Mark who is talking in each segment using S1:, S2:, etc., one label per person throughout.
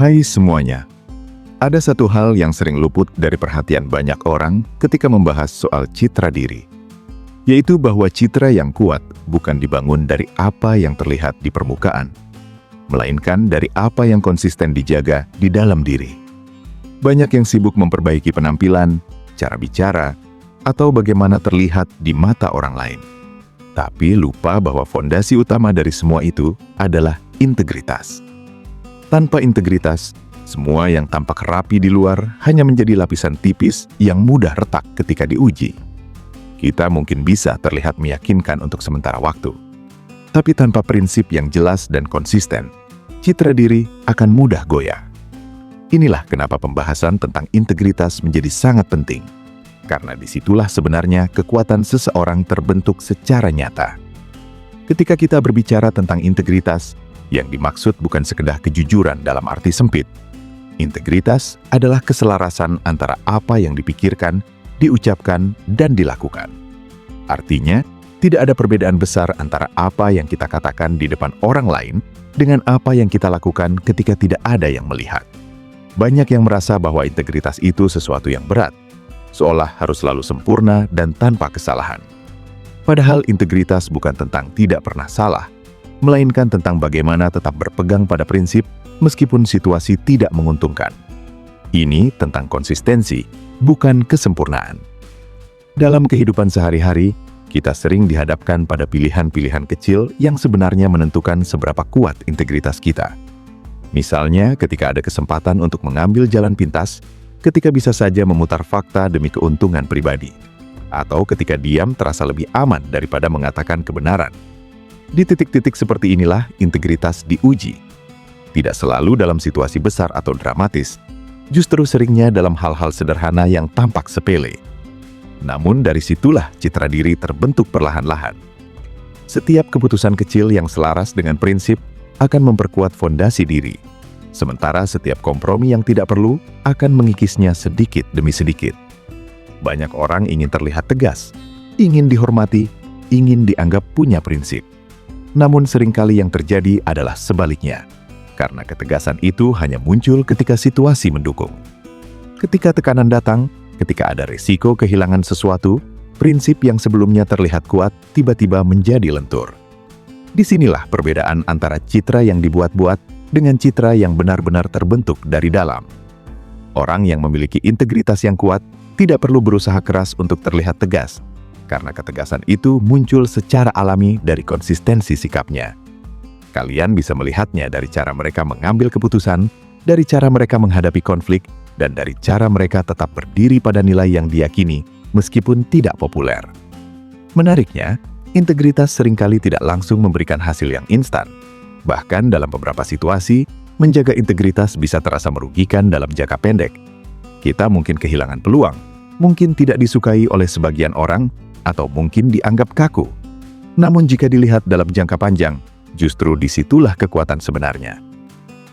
S1: Hai semuanya, ada satu hal yang sering luput dari perhatian banyak orang ketika membahas soal citra diri, yaitu bahwa citra yang kuat bukan dibangun dari apa yang terlihat di permukaan, melainkan dari apa yang konsisten dijaga di dalam diri. Banyak yang sibuk memperbaiki penampilan, cara bicara, atau bagaimana terlihat di mata orang lain. Tapi lupa bahwa fondasi utama dari semua itu adalah integritas. Tanpa integritas, semua yang tampak rapi di luar hanya menjadi lapisan tipis yang mudah retak ketika diuji. Kita mungkin bisa terlihat meyakinkan untuk sementara waktu, tapi tanpa prinsip yang jelas dan konsisten, citra diri akan mudah goyah. Inilah kenapa pembahasan tentang integritas menjadi sangat penting, karena disitulah sebenarnya kekuatan seseorang terbentuk secara nyata. Ketika kita berbicara tentang integritas, yang dimaksud bukan sekedar kejujuran dalam arti sempit. Integritas adalah keselarasan antara apa yang dipikirkan, diucapkan, dan dilakukan. Artinya, tidak ada perbedaan besar antara apa yang kita katakan di depan orang lain dengan apa yang kita lakukan ketika tidak ada yang melihat. Banyak yang merasa bahwa integritas itu sesuatu yang berat, seolah harus selalu sempurna dan tanpa kesalahan. Padahal integritas bukan tentang tidak pernah salah, melainkan tentang bagaimana tetap berpegang pada prinsip meskipun situasi tidak menguntungkan. Ini tentang konsistensi, bukan kesempurnaan. Dalam kehidupan sehari-hari, kita sering dihadapkan pada pilihan-pilihan kecil yang sebenarnya menentukan seberapa kuat integritas kita. Misalnya, ketika ada kesempatan untuk mengambil jalan pintas, ketika bisa saja memutar fakta demi keuntungan pribadi, atau ketika diam terasa lebih aman daripada mengatakan kebenaran. Di titik-titik seperti inilah integritas diuji. Tidak selalu dalam situasi besar atau dramatis, justru seringnya dalam hal-hal sederhana yang tampak sepele. Namun dari situlah citra diri terbentuk perlahan-lahan. Setiap keputusan kecil yang selaras dengan prinsip akan memperkuat fondasi diri, sementara setiap kompromi yang tidak perlu akan mengikisnya sedikit demi sedikit. Banyak orang ingin terlihat tegas, ingin dihormati, ingin dianggap punya prinsip. Namun seringkali yang terjadi adalah sebaliknya, karena ketegasan itu hanya muncul ketika situasi mendukung. Ketika tekanan datang, ketika ada risiko kehilangan sesuatu, prinsip yang sebelumnya terlihat kuat tiba-tiba menjadi lentur. Disinilah perbedaan antara citra yang dibuat-buat dengan citra yang benar-benar terbentuk dari dalam. Orang yang memiliki integritas yang kuat tidak perlu berusaha keras untuk terlihat tegas, karena ketegasan itu muncul secara alami dari konsistensi sikapnya. Kalian bisa melihatnya dari cara mereka mengambil keputusan, dari cara mereka menghadapi konflik, dan dari cara mereka tetap berdiri pada nilai yang diyakini meskipun tidak populer. Menariknya, integritas seringkali tidak langsung memberikan hasil yang instan. Bahkan dalam beberapa situasi, menjaga integritas bisa terasa merugikan dalam jangka pendek. Kita mungkin kehilangan peluang, mungkin tidak disukai oleh sebagian orang, atau mungkin dianggap kaku. Namun jika dilihat dalam jangka panjang, justru disitulah kekuatan sebenarnya.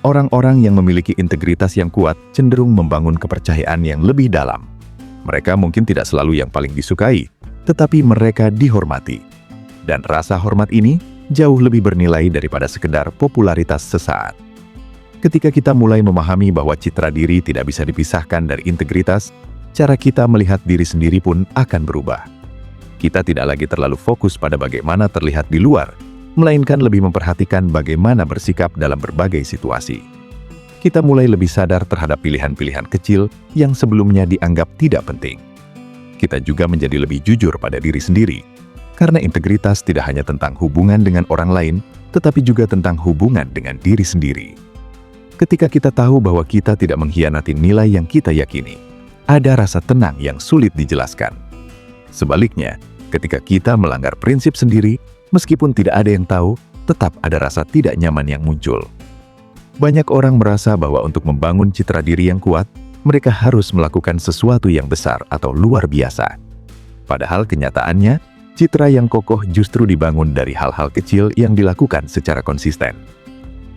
S1: Orang-orang yang memiliki integritas yang kuat cenderung membangun kepercayaan yang lebih dalam. Mereka mungkin tidak selalu yang paling disukai, tetapi mereka dihormati. Dan rasa hormat ini jauh lebih bernilai daripada sekedar popularitas sesaat. Ketika kita mulai memahami bahwa citra diri tidak bisa dipisahkan dari integritas, cara kita melihat diri sendiri pun akan berubah. Kita tidak lagi terlalu fokus pada bagaimana terlihat di luar, melainkan lebih memperhatikan bagaimana bersikap dalam berbagai situasi. Kita mulai lebih sadar terhadap pilihan-pilihan kecil yang sebelumnya dianggap tidak penting. Kita juga menjadi lebih jujur pada diri sendiri, karena integritas tidak hanya tentang hubungan dengan orang lain, tetapi juga tentang hubungan dengan diri sendiri. Ketika kita tahu bahwa kita tidak mengkhianati nilai yang kita yakini, ada rasa tenang yang sulit dijelaskan. Sebaliknya, ketika kita melanggar prinsip sendiri, meskipun tidak ada yang tahu, tetap ada rasa tidak nyaman yang muncul. Banyak orang merasa bahwa untuk membangun citra diri yang kuat, mereka harus melakukan sesuatu yang besar atau luar biasa. Padahal kenyataannya, citra yang kokoh justru dibangun dari hal-hal kecil yang dilakukan secara konsisten.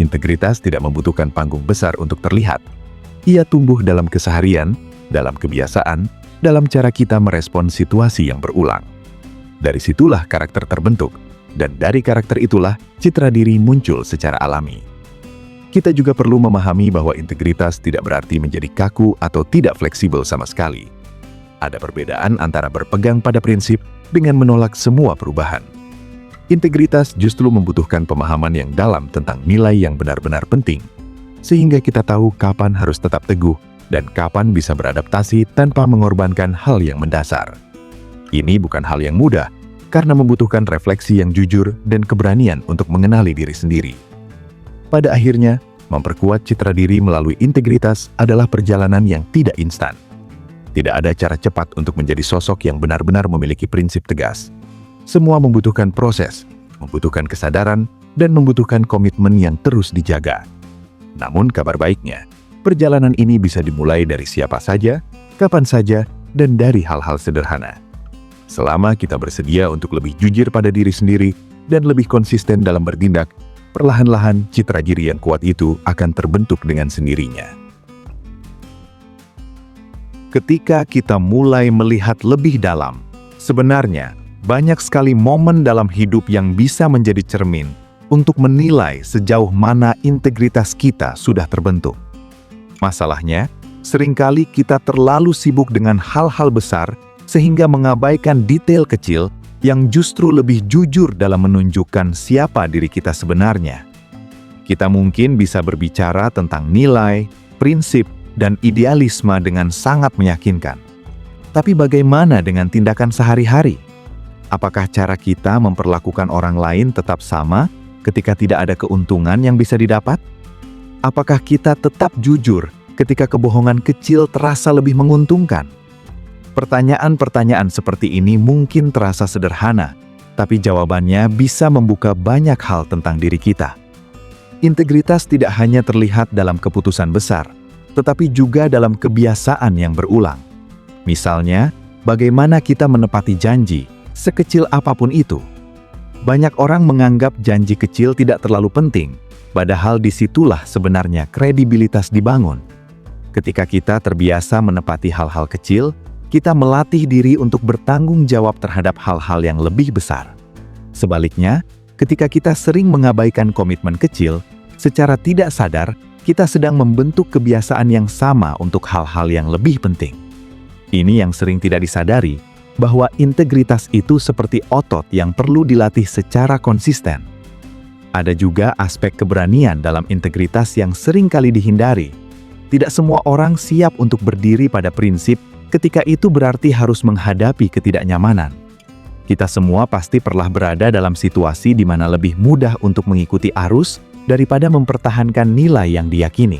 S1: Integritas tidak membutuhkan panggung besar untuk terlihat. Ia tumbuh dalam keseharian, dalam kebiasaan, dalam cara kita merespon situasi yang berulang. Dari situlah karakter terbentuk, dan dari karakter itulah citra diri muncul secara alami. Kita juga perlu memahami bahwa integritas tidak berarti menjadi kaku atau tidak fleksibel sama sekali. Ada perbedaan antara berpegang pada prinsip dengan menolak semua perubahan. Integritas justru membutuhkan pemahaman yang dalam tentang nilai yang benar-benar penting, sehingga kita tahu kapan harus tetap teguh dan kapan bisa beradaptasi tanpa mengorbankan hal yang mendasar. Ini bukan hal yang mudah, karena membutuhkan refleksi yang jujur dan keberanian untuk mengenali diri sendiri. Pada akhirnya, memperkuat citra diri melalui integritas adalah perjalanan yang tidak instan. Tidak ada cara cepat untuk menjadi sosok yang benar-benar memiliki prinsip tegas. Semua membutuhkan proses, membutuhkan kesadaran, dan membutuhkan komitmen yang terus dijaga. Namun kabar baiknya, perjalanan ini bisa dimulai dari siapa saja, kapan saja, dan dari hal-hal sederhana. Selama kita bersedia untuk lebih jujur pada diri sendiri dan lebih konsisten dalam bertindak, perlahan-lahan citra diri yang kuat itu akan terbentuk dengan sendirinya. Ketika kita mulai melihat lebih dalam, sebenarnya banyak sekali momen dalam hidup yang bisa menjadi cermin untuk menilai sejauh mana integritas kita sudah terbentuk. Masalahnya, seringkali kita terlalu sibuk dengan hal-hal besar sehingga mengabaikan detail kecil yang justru lebih jujur dalam menunjukkan siapa diri kita sebenarnya. Kita mungkin bisa berbicara tentang nilai, prinsip, dan idealisme dengan sangat meyakinkan. Tapi bagaimana dengan tindakan sehari-hari? Apakah cara kita memperlakukan orang lain tetap sama ketika tidak ada keuntungan yang bisa didapat? Apakah kita tetap jujur ketika kebohongan kecil terasa lebih menguntungkan? Pertanyaan-pertanyaan seperti ini mungkin terasa sederhana, tapi jawabannya bisa membuka banyak hal tentang diri kita. Integritas tidak hanya terlihat dalam keputusan besar, tetapi juga dalam kebiasaan yang berulang. Misalnya, bagaimana kita menepati janji, sekecil apapun itu. Banyak orang menganggap janji kecil tidak terlalu penting, padahal disitulah sebenarnya kredibilitas dibangun. Ketika kita terbiasa menepati hal-hal kecil, kita melatih diri untuk bertanggung jawab terhadap hal-hal yang lebih besar. Sebaliknya, ketika kita sering mengabaikan komitmen kecil, secara tidak sadar, kita sedang membentuk kebiasaan yang sama untuk hal-hal yang lebih penting. Ini yang sering tidak disadari, bahwa integritas itu seperti otot yang perlu dilatih secara konsisten. Ada juga aspek keberanian dalam integritas yang sering kali dihindari. Tidak semua orang siap untuk berdiri pada prinsip ketika itu berarti harus menghadapi ketidaknyamanan. Kita semua pasti pernah berada dalam situasi di mana lebih mudah untuk mengikuti arus daripada mempertahankan nilai yang diyakini.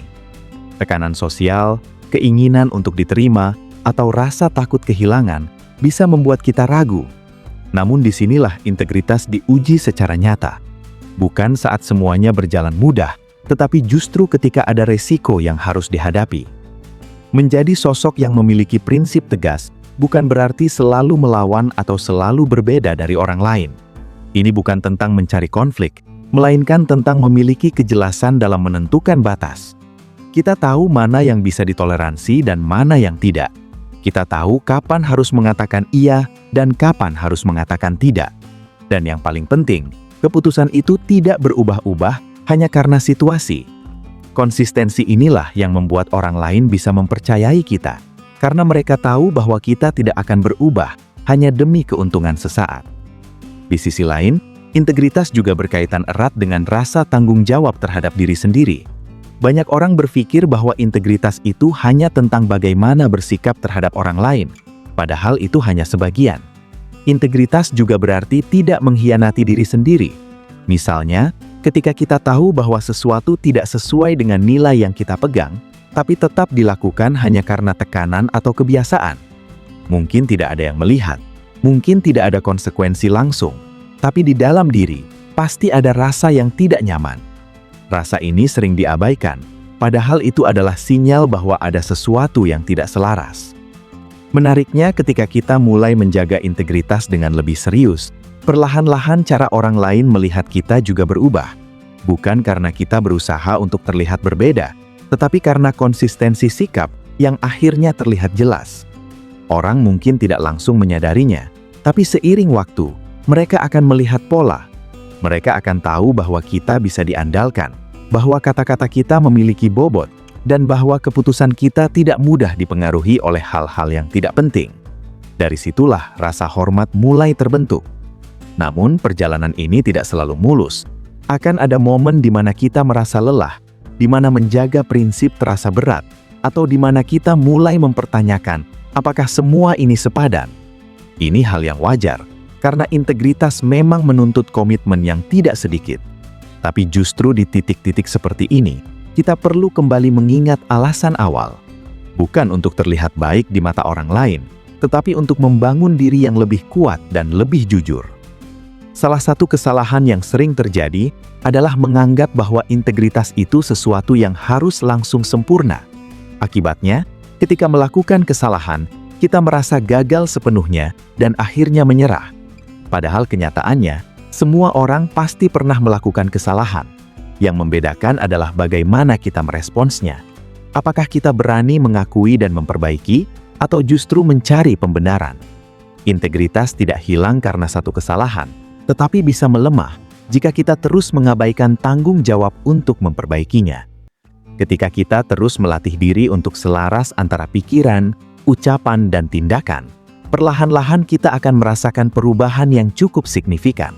S1: Tekanan sosial, keinginan untuk diterima, atau rasa takut kehilangan bisa membuat kita ragu. Namun disinilah integritas diuji secara nyata. Bukan saat semuanya berjalan mudah, tetapi justru ketika ada resiko yang harus dihadapi. Menjadi sosok yang memiliki prinsip tegas bukan berarti selalu melawan atau selalu berbeda dari orang lain. Ini bukan tentang mencari konflik, melainkan tentang memiliki kejelasan dalam menentukan batas. Kita tahu mana yang bisa ditoleransi dan mana yang tidak. Kita tahu kapan harus mengatakan iya dan kapan harus mengatakan tidak. Dan yang paling penting, keputusan itu tidak berubah-ubah hanya karena situasi. Konsistensi inilah yang membuat orang lain bisa mempercayai kita, karena mereka tahu bahwa kita tidak akan berubah hanya demi keuntungan sesaat. Di sisi lain, integritas juga berkaitan erat dengan rasa tanggung jawab terhadap diri sendiri. Banyak orang berpikir bahwa integritas itu hanya tentang bagaimana bersikap terhadap orang lain, padahal itu hanya sebagian. Integritas juga berarti tidak mengkhianati diri sendiri. Misalnya, ketika kita tahu bahwa sesuatu tidak sesuai dengan nilai yang kita pegang, tapi tetap dilakukan hanya karena tekanan atau kebiasaan. Mungkin tidak ada yang melihat, mungkin tidak ada konsekuensi langsung, tapi di dalam diri pasti ada rasa yang tidak nyaman. Rasa ini sering diabaikan, padahal itu adalah sinyal bahwa ada sesuatu yang tidak selaras. Menariknya, ketika kita mulai menjaga integritas dengan lebih serius, perlahan-lahan cara orang lain melihat kita juga berubah. Bukan karena kita berusaha untuk terlihat berbeda, tetapi karena konsistensi sikap yang akhirnya terlihat jelas. Orang mungkin tidak langsung menyadarinya, tapi seiring waktu, mereka akan melihat pola. Mereka akan tahu bahwa kita bisa diandalkan,
S2: bahwa kata-kata kita memiliki bobot, dan bahwa keputusan kita tidak mudah dipengaruhi oleh hal-hal yang tidak penting. Dari situlah rasa hormat mulai terbentuk. Namun, perjalanan ini tidak selalu mulus. Akan ada momen di mana kita merasa lelah, di mana menjaga prinsip terasa berat, atau di mana kita mulai mempertanyakan apakah semua ini sepadan. Ini hal yang wajar, karena integritas memang menuntut komitmen yang tidak sedikit. Tapi justru di titik-titik seperti ini, kita perlu kembali mengingat alasan awal. Bukan untuk terlihat baik di mata orang lain, tetapi untuk membangun diri yang lebih kuat dan lebih jujur. Salah satu kesalahan yang sering terjadi adalah menganggap bahwa integritas itu sesuatu yang harus langsung sempurna. Akibatnya, ketika melakukan kesalahan, kita merasa gagal sepenuhnya dan akhirnya menyerah. Padahal kenyataannya, semua orang pasti pernah melakukan kesalahan. Yang membedakan adalah bagaimana kita meresponsnya. Apakah kita berani mengakui dan memperbaiki, atau justru mencari pembenaran? Integritas tidak hilang karena satu kesalahan, tetapi bisa melemah jika kita terus mengabaikan tanggung jawab untuk memperbaikinya. Ketika kita terus melatih diri untuk selaras antara pikiran, ucapan, dan tindakan, perlahan-lahan kita akan merasakan perubahan yang cukup signifikan.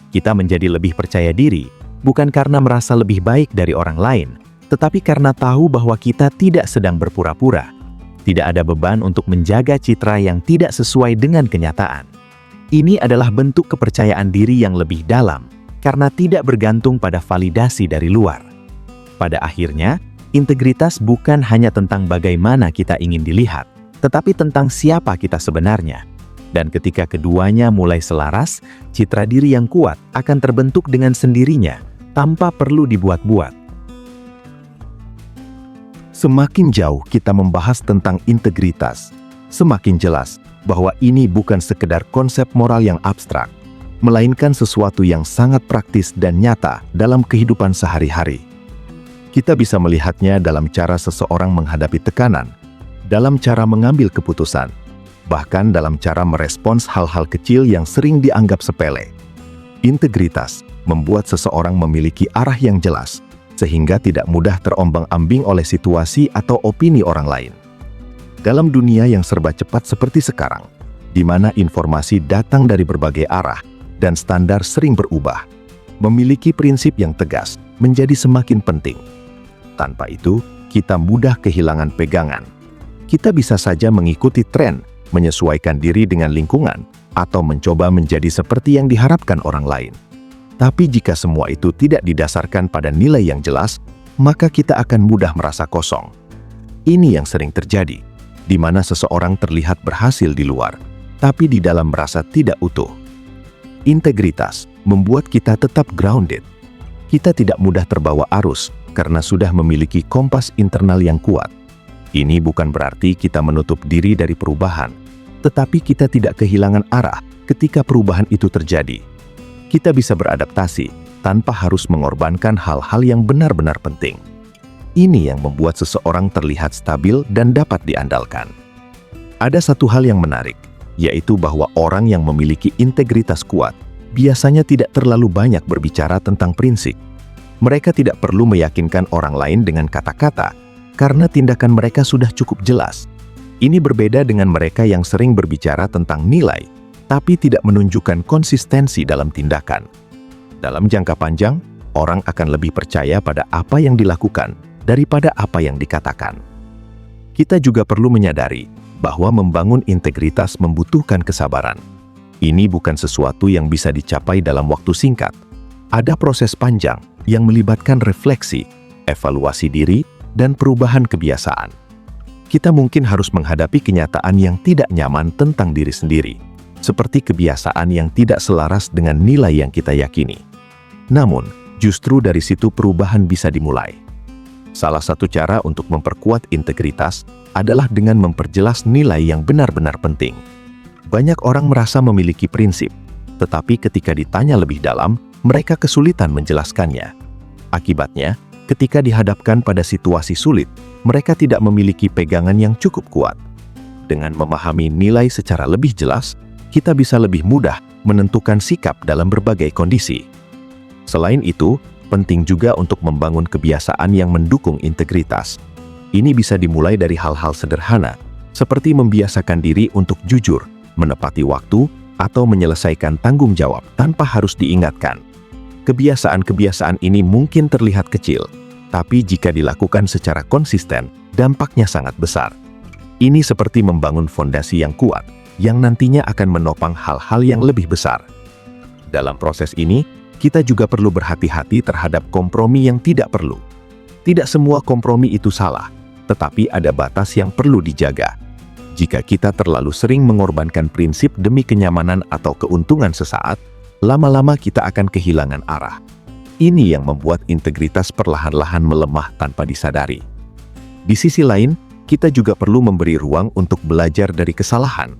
S2: Kita menjadi lebih percaya diri, bukan karena merasa lebih baik dari orang lain, tetapi karena tahu bahwa kita tidak sedang berpura-pura. Tidak ada beban untuk menjaga citra yang tidak sesuai dengan kenyataan. Ini adalah bentuk kepercayaan diri yang lebih dalam, karena tidak bergantung pada validasi dari luar. Pada akhirnya, integritas bukan hanya tentang bagaimana kita ingin dilihat, tetapi tentang siapa kita sebenarnya. Dan ketika keduanya mulai selaras, citra diri yang kuat akan terbentuk dengan sendirinya, tanpa perlu dibuat-buat.
S1: Semakin jauh kita membahas tentang integritas, semakin jelas bahwa ini bukan sekedar konsep moral yang abstrak, melainkan sesuatu yang sangat praktis dan nyata dalam kehidupan sehari-hari. Kita bisa melihatnya dalam cara seseorang menghadapi tekanan, dalam cara mengambil keputusan, bahkan dalam cara merespons hal-hal kecil yang sering dianggap sepele. Integritas membuat seseorang memiliki arah yang jelas, sehingga tidak mudah terombang-ambing oleh situasi atau opini orang lain. Dalam dunia yang serba cepat seperti sekarang, di mana informasi datang dari berbagai arah dan standar sering berubah, memiliki prinsip yang tegas menjadi semakin penting. Tanpa itu, kita mudah kehilangan pegangan. Kita bisa saja mengikuti tren, menyesuaikan diri dengan lingkungan, atau mencoba menjadi seperti yang diharapkan orang lain. Tapi jika semua itu tidak didasarkan pada nilai yang jelas, maka kita akan mudah merasa kosong. Ini yang sering terjadi, di mana seseorang terlihat berhasil di luar, tapi di dalam merasa tidak utuh. Integritas membuat kita tetap grounded. Kita tidak mudah terbawa arus karena sudah memiliki kompas internal yang kuat. Ini bukan berarti kita menutup diri dari perubahan, tetapi kita tidak kehilangan arah ketika perubahan itu terjadi. Kita bisa beradaptasi tanpa harus mengorbankan hal-hal yang benar-benar penting. Ini yang membuat seseorang terlihat stabil dan dapat diandalkan. Ada satu hal yang menarik, yaitu bahwa orang yang memiliki integritas kuat biasanya tidak terlalu banyak berbicara tentang prinsip. Mereka tidak perlu meyakinkan orang lain dengan kata-kata, karena tindakan mereka sudah cukup jelas. Ini berbeda dengan mereka yang sering berbicara tentang nilai, tapi tidak menunjukkan konsistensi dalam tindakan. Dalam jangka panjang, orang akan lebih percaya pada apa yang dilakukan daripada apa yang dikatakan. Kita juga perlu menyadari bahwa membangun integritas membutuhkan kesabaran. Ini bukan sesuatu yang bisa dicapai dalam waktu singkat. Ada proses panjang yang melibatkan refleksi, evaluasi diri, dan perubahan kebiasaan. Kita mungkin harus menghadapi kenyataan yang tidak nyaman tentang diri sendiri, seperti kebiasaan yang tidak selaras dengan nilai yang kita yakini. Namun, justru dari situ perubahan bisa dimulai. Salah satu cara untuk memperkuat integritas adalah dengan memperjelas nilai yang benar-benar penting. Banyak orang merasa memiliki prinsip, tetapi ketika ditanya lebih dalam, mereka kesulitan menjelaskannya. Akibatnya, ketika dihadapkan pada situasi sulit, mereka tidak memiliki pegangan yang cukup kuat. Dengan memahami nilai secara lebih jelas, kita bisa lebih mudah menentukan sikap dalam berbagai kondisi. Selain itu,
S2: Penting juga untuk membangun kebiasaan yang mendukung integritas. Ini bisa dimulai dari hal-hal sederhana, seperti membiasakan diri untuk jujur, menepati waktu, atau menyelesaikan tanggung jawab tanpa harus diingatkan. Kebiasaan-kebiasaan ini mungkin terlihat kecil, tapi jika dilakukan secara konsisten, dampaknya sangat besar. Ini seperti membangun fondasi yang kuat, yang nantinya akan menopang hal-hal yang lebih besar. Dalam proses ini, kita juga perlu berhati-hati terhadap kompromi yang tidak perlu. Tidak semua kompromi itu salah, tetapi ada batas yang perlu dijaga. Jika kita terlalu sering mengorbankan prinsip demi kenyamanan atau keuntungan sesaat, lama-lama kita akan kehilangan arah. Ini yang membuat integritas perlahan-lahan melemah tanpa disadari. Di sisi lain, kita juga perlu memberi ruang untuk belajar dari kesalahan.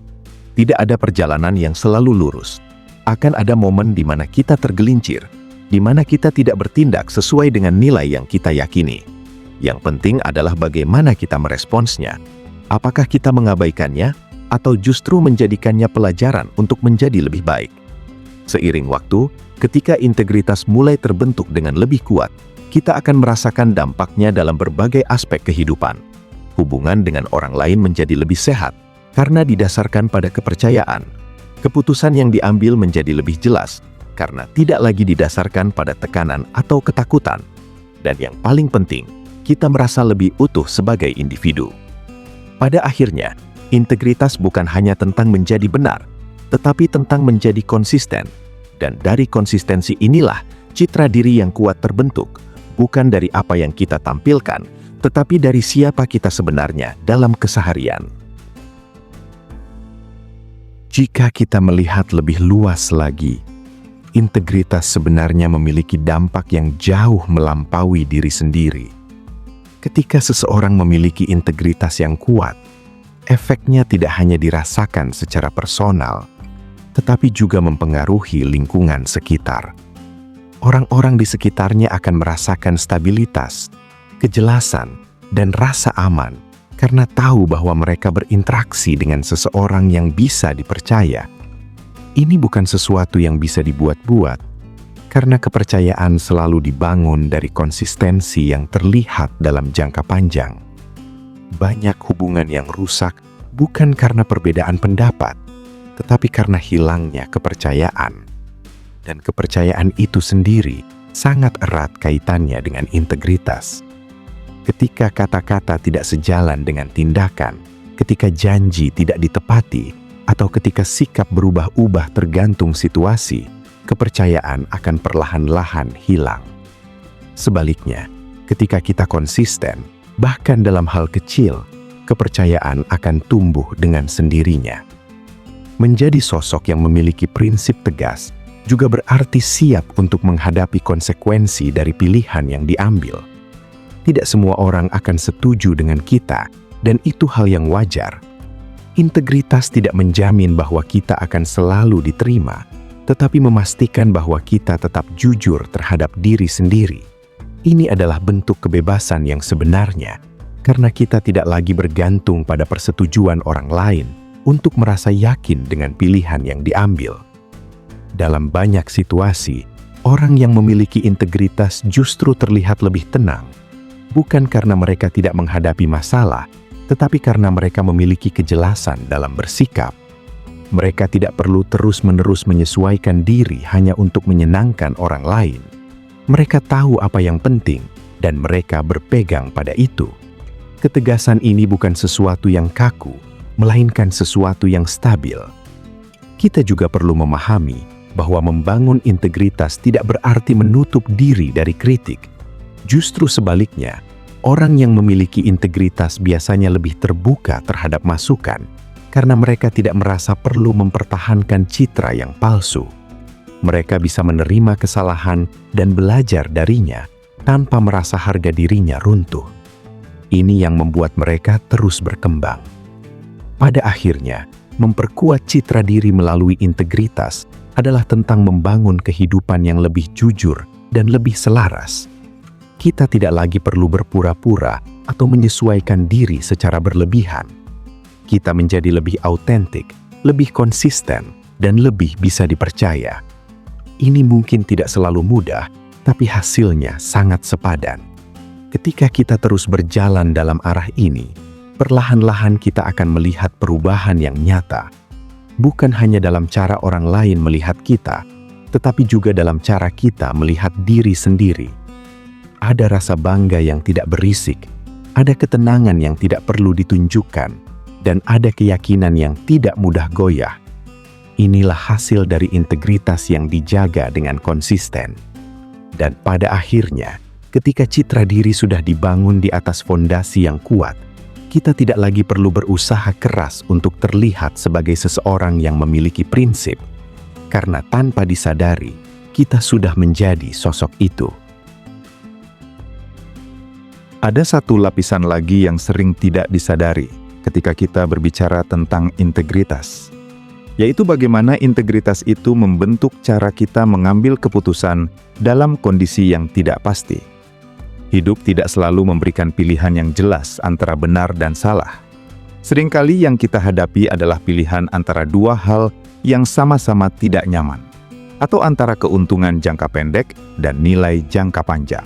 S2: Tidak ada perjalanan yang selalu lurus. Akan ada momen di mana kita tergelincir, di mana kita tidak bertindak sesuai dengan nilai yang kita yakini. Yang penting adalah bagaimana kita meresponsnya. Apakah kita mengabaikannya, atau justru menjadikannya pelajaran untuk menjadi lebih baik? Seiring waktu, ketika integritas mulai terbentuk dengan lebih kuat, kita akan merasakan dampaknya dalam berbagai aspek kehidupan. Hubungan dengan orang lain menjadi lebih sehat, karena didasarkan pada kepercayaan. Keputusan yang diambil menjadi lebih jelas, karena tidak lagi didasarkan pada tekanan atau ketakutan. Dan yang paling penting, kita merasa lebih utuh sebagai individu. Pada akhirnya, integritas bukan hanya tentang menjadi benar, tetapi tentang menjadi konsisten. Dan dari konsistensi inilah, citra diri yang kuat terbentuk, bukan dari apa yang kita tampilkan, tetapi dari siapa kita sebenarnya dalam keseharian. Jika kita melihat lebih luas lagi, integritas sebenarnya memiliki dampak yang jauh melampaui diri sendiri. Ketika seseorang memiliki integritas yang kuat, efeknya tidak hanya dirasakan secara personal, tetapi juga mempengaruhi lingkungan sekitar. Orang-orang di sekitarnya akan merasakan stabilitas, kejelasan, dan rasa aman karena tahu bahwa mereka berinteraksi dengan seseorang yang bisa dipercaya. Ini bukan sesuatu yang bisa dibuat-buat, karena kepercayaan selalu dibangun dari konsistensi yang terlihat dalam jangka panjang. Banyak hubungan yang rusak bukan karena perbedaan pendapat, tetapi karena hilangnya kepercayaan. Dan kepercayaan itu sendiri sangat erat kaitannya dengan integritas. Ketika kata-kata tidak sejalan dengan tindakan, ketika janji tidak ditepati, atau ketika sikap berubah-ubah tergantung situasi, kepercayaan akan perlahan-lahan hilang. Sebaliknya, ketika kita konsisten, bahkan dalam hal kecil, kepercayaan akan tumbuh dengan sendirinya. Menjadi sosok yang memiliki prinsip tegas juga berarti siap untuk menghadapi konsekuensi dari pilihan yang diambil. Tidak semua orang akan setuju dengan kita, dan itu hal yang wajar. Integritas tidak menjamin bahwa kita akan selalu diterima, tetapi memastikan bahwa kita tetap jujur terhadap diri sendiri. Ini adalah bentuk kebebasan yang sebenarnya, karena kita tidak lagi bergantung pada persetujuan orang lain untuk merasa yakin dengan pilihan yang diambil. Dalam banyak situasi, orang yang memiliki integritas justru terlihat lebih tenang, bukan karena mereka tidak menghadapi masalah, tetapi karena mereka memiliki kejelasan dalam bersikap. Mereka tidak perlu terus-menerus menyesuaikan diri hanya untuk menyenangkan orang lain. Mereka tahu apa yang penting, dan mereka berpegang pada itu. Ketegasan ini bukan sesuatu yang kaku, melainkan sesuatu yang stabil. Kita juga perlu memahami bahwa membangun integritas tidak berarti menutup diri dari kritik. Justru sebaliknya, orang yang memiliki integritas biasanya lebih terbuka terhadap masukan, karena mereka tidak merasa perlu mempertahankan citra yang palsu. Mereka bisa menerima kesalahan dan belajar darinya tanpa merasa harga dirinya runtuh. Ini yang membuat mereka terus berkembang. Pada akhirnya, memperkuat citra diri melalui integritas adalah tentang membangun kehidupan yang lebih jujur dan lebih selaras. Kita tidak lagi perlu berpura-pura atau menyesuaikan diri secara berlebihan. Kita menjadi lebih autentik, lebih konsisten, dan lebih bisa dipercaya. Ini mungkin tidak selalu mudah, tapi hasilnya sangat sepadan. Ketika kita terus berjalan dalam arah ini, perlahan-lahan kita akan melihat perubahan yang nyata, bukan hanya dalam cara orang lain melihat kita, tetapi juga dalam cara kita melihat diri sendiri. Ada rasa bangga yang tidak berisik, ada ketenangan yang tidak perlu ditunjukkan, dan ada keyakinan yang tidak mudah goyah. Inilah hasil dari integritas yang dijaga dengan konsisten. Dan pada akhirnya, ketika citra diri sudah dibangun di atas fondasi yang kuat, kita tidak lagi perlu berusaha keras untuk terlihat sebagai seseorang yang memiliki prinsip, karena tanpa disadari, kita sudah menjadi sosok itu.
S1: Ada satu lapisan lagi yang sering tidak disadari ketika kita berbicara tentang integritas, yaitu bagaimana integritas itu membentuk cara kita mengambil keputusan dalam kondisi yang tidak pasti. Hidup tidak selalu memberikan pilihan yang jelas antara benar dan salah. Seringkali yang kita hadapi adalah pilihan antara dua hal yang sama-sama tidak nyaman, atau antara keuntungan jangka pendek dan nilai jangka panjang.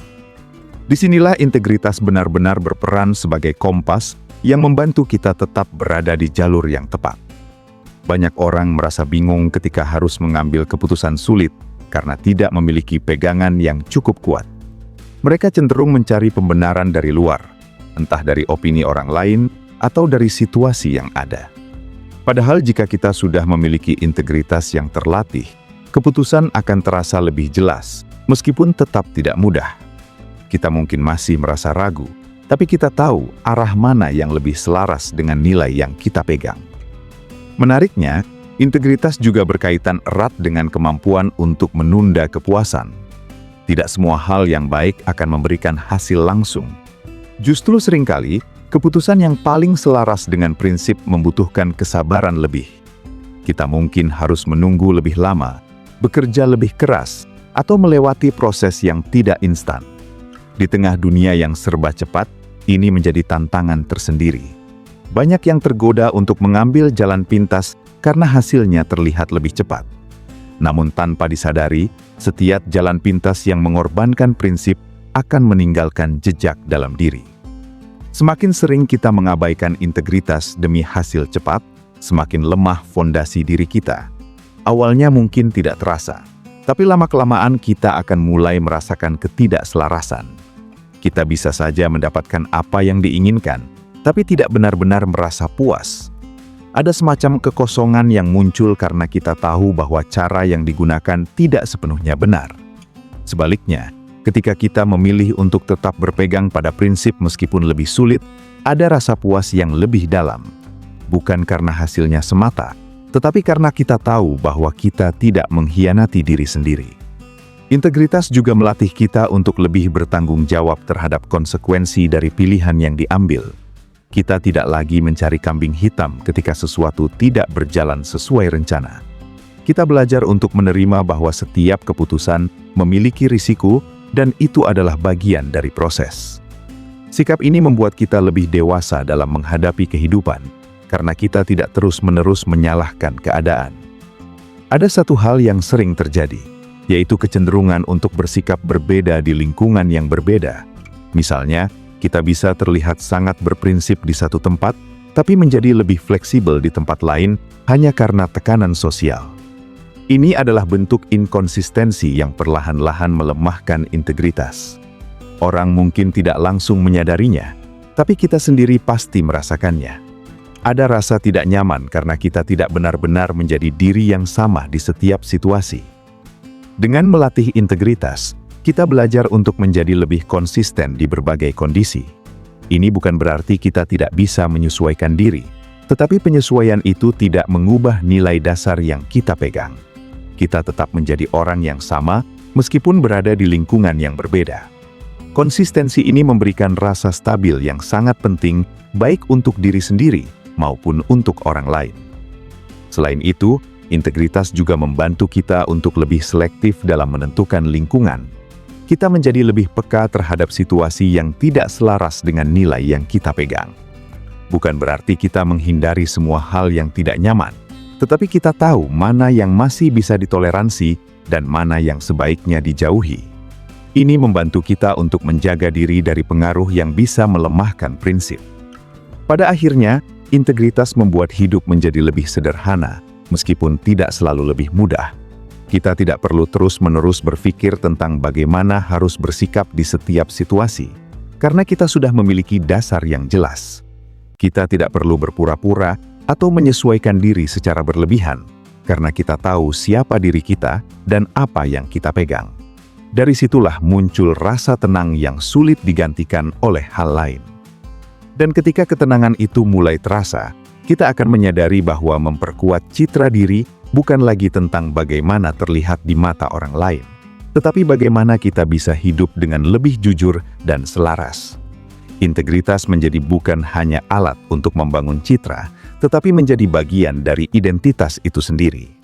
S1: Disinilah integritas benar-benar berperan sebagai kompas yang membantu kita tetap berada di jalur yang tepat. Banyak orang merasa bingung ketika harus mengambil keputusan sulit karena tidak memiliki pegangan yang cukup kuat. Mereka cenderung mencari pembenaran dari luar, entah dari opini orang lain atau dari situasi yang ada. Padahal jika kita sudah memiliki integritas yang terlatih, keputusan akan terasa lebih jelas, meskipun tetap tidak mudah. Kita mungkin masih merasa ragu, tapi kita tahu arah mana yang lebih selaras dengan nilai yang kita pegang. Menariknya, integritas juga berkaitan erat dengan kemampuan untuk menunda kepuasan. Tidak semua hal yang baik akan memberikan hasil langsung. Justru seringkali, keputusan yang paling selaras dengan prinsip membutuhkan kesabaran lebih. Kita mungkin harus menunggu lebih lama, bekerja lebih keras, atau melewati proses yang tidak instan. Di tengah dunia yang serba cepat, ini menjadi tantangan tersendiri. Banyak yang tergoda untuk mengambil jalan pintas karena hasilnya terlihat lebih cepat. Namun tanpa disadari, setiap jalan pintas yang mengorbankan prinsip akan meninggalkan jejak dalam diri. Semakin sering kita mengabaikan integritas demi hasil cepat, semakin lemah fondasi diri kita. Awalnya mungkin tidak terasa, tapi lama-kelamaan kita akan mulai merasakan ketidakselarasan. Kita bisa saja mendapatkan apa yang diinginkan, tapi tidak benar-benar merasa puas. Ada semacam kekosongan yang muncul karena kita tahu bahwa cara yang digunakan tidak sepenuhnya benar. Sebaliknya, ketika kita memilih untuk tetap berpegang pada prinsip meskipun lebih sulit, ada rasa puas yang lebih dalam. Bukan karena hasilnya semata, tetapi karena kita tahu bahwa kita tidak mengkhianati diri sendiri. Integritas juga melatih kita untuk lebih bertanggung jawab terhadap konsekuensi dari pilihan yang diambil. Kita tidak lagi mencari kambing hitam ketika sesuatu tidak berjalan sesuai rencana. Kita belajar untuk menerima bahwa setiap keputusan memiliki risiko dan itu adalah bagian dari proses. Sikap ini membuat kita lebih dewasa dalam menghadapi kehidupan, karena kita tidak terus-menerus menyalahkan keadaan. Ada satu hal yang sering terjadi, yaitu kecenderungan untuk bersikap berbeda di lingkungan yang berbeda. Misalnya, kita bisa terlihat sangat berprinsip di satu tempat, tapi menjadi lebih fleksibel di tempat lain hanya karena tekanan sosial. Ini adalah bentuk inkonsistensi yang perlahan-lahan melemahkan integritas. Orang mungkin tidak langsung menyadarinya, tapi kita sendiri pasti merasakannya. Ada rasa tidak nyaman karena kita tidak benar-benar menjadi diri yang sama di setiap situasi. Dengan melatih integritas, kita belajar untuk menjadi lebih konsisten di berbagai kondisi. Ini bukan berarti kita tidak bisa menyesuaikan diri, tetapi penyesuaian itu tidak mengubah nilai dasar yang kita pegang. Kita tetap menjadi orang yang sama, meskipun berada di lingkungan yang berbeda. Konsistensi ini memberikan rasa stabil yang sangat penting, baik untuk diri sendiri maupun untuk orang lain. Selain itu, integritas juga membantu kita untuk lebih selektif dalam menentukan lingkungan. Kita menjadi lebih peka terhadap situasi yang tidak selaras dengan nilai yang kita pegang. Bukan berarti kita menghindari semua hal yang tidak nyaman, tetapi kita tahu mana yang masih bisa ditoleransi dan mana yang sebaiknya dijauhi. Ini membantu kita untuk menjaga diri dari pengaruh yang bisa melemahkan prinsip. Pada akhirnya, integritas membuat hidup menjadi lebih sederhana, meskipun tidak selalu lebih mudah. Kita tidak perlu terus-menerus berpikir tentang bagaimana harus bersikap di setiap situasi, karena kita sudah memiliki dasar yang jelas. Kita tidak perlu berpura-pura atau menyesuaikan diri secara berlebihan, karena kita tahu siapa diri kita dan apa yang kita pegang. Dari situlah muncul rasa tenang yang sulit digantikan oleh hal lain. Dan ketika ketenangan itu mulai terasa, kita akan menyadari bahwa memperkuat citra diri bukan lagi tentang bagaimana terlihat di mata orang lain, tetapi bagaimana kita bisa hidup dengan lebih jujur dan selaras. Integritas menjadi bukan hanya alat untuk membangun citra, tetapi menjadi bagian dari identitas itu sendiri.